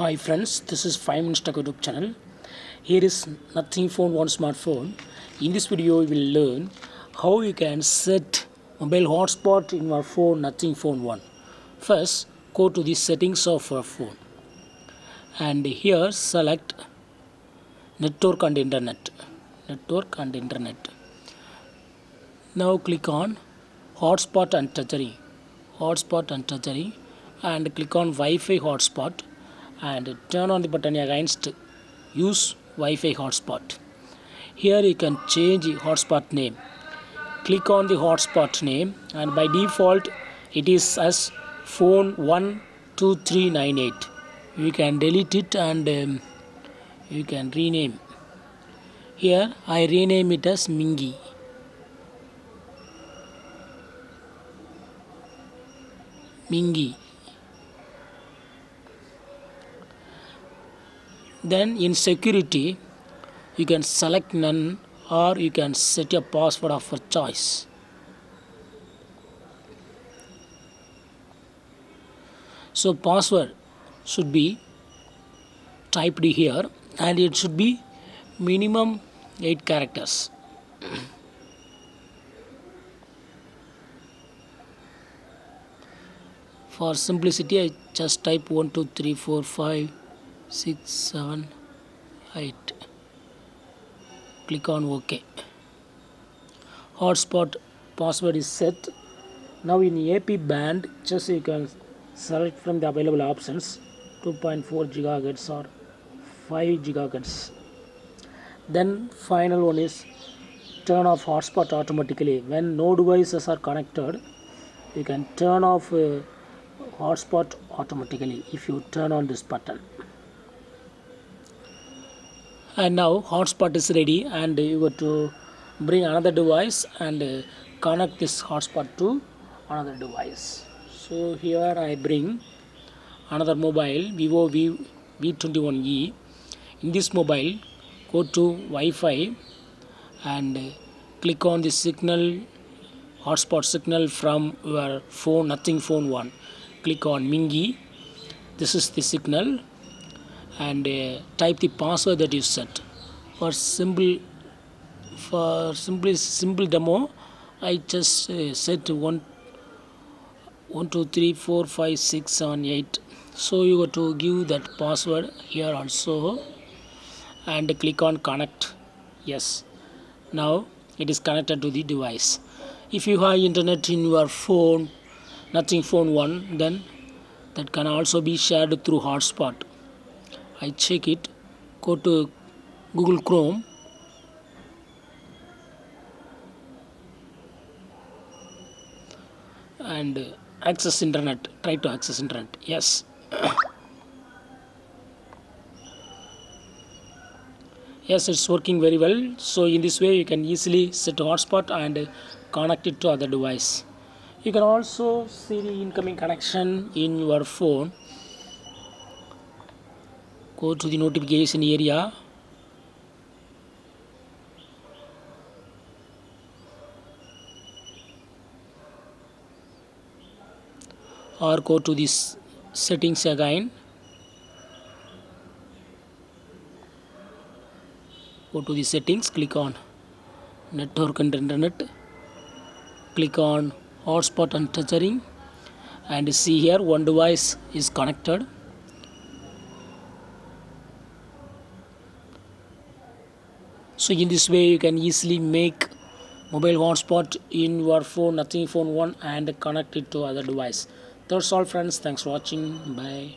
Hi friends, this is 5 Minutes Tech YouTube channel. Here is Nothing Phone One Smartphone. In this video, we will learn how you can set mobile hotspot in your phone Nothing Phone One. First, go to the settings of your phone and here select Network and Internet. Network and Internet. Now click on Hotspot and Tethering. Hotspot and Tethering and click on Wi-Fi hotspot and turn on the button against use Wi-Fi hotspot. Here you can change the hotspot name. Click on the hotspot name and by default it is as phone 12398. You can delete it and you can rename. Here I rename it as Mingi. Mingi. Then in security you can select none or you can set a password of your choice. So password should be typed here and it should be minimum 8 characters. For simplicity I just type 1 2 3 4 5 6 7 8. Click on OK. Hotspot password is set. Now in AP band just you can select from the available options 2.4 gigahertz or 5 gigahertz. Then final one is turn off hotspot automatically. When no devices are connected you can turn off hotspot automatically if you turn on this button. And now hotspot is ready and you got to bring another device and connect this hotspot to another device. So here I bring another mobile Vivo V21e. In this mobile go to Wi-Fi and click on the signal hotspot signal from your phone Nothing Phone One. Click on Mingi. This is the signal and type the password that you set. For simple demo I just set 1 2 3 4 5 6 7 8. So you got to give that password here also and click on connect. Yes, now it is connected to the device. If you have internet in your phone Nothing Phone One, then that can also be shared through hotspot. I check it. Go to Google Chrome and access internet. Try to access internet. Yes. Yes, it's working very well. So in this way you can easily set a hotspot and connect it to other device. You can also see the incoming connection in your phone. Go to the notification area or go to this settings again. Go to the settings, click on network and internet, click on hotspot and tethering and see here one device is connected. So in this way you can easily make mobile hotspot in your phone Nothing Phone One and connect it to other device. That's all friends. Thanks for watching. Bye.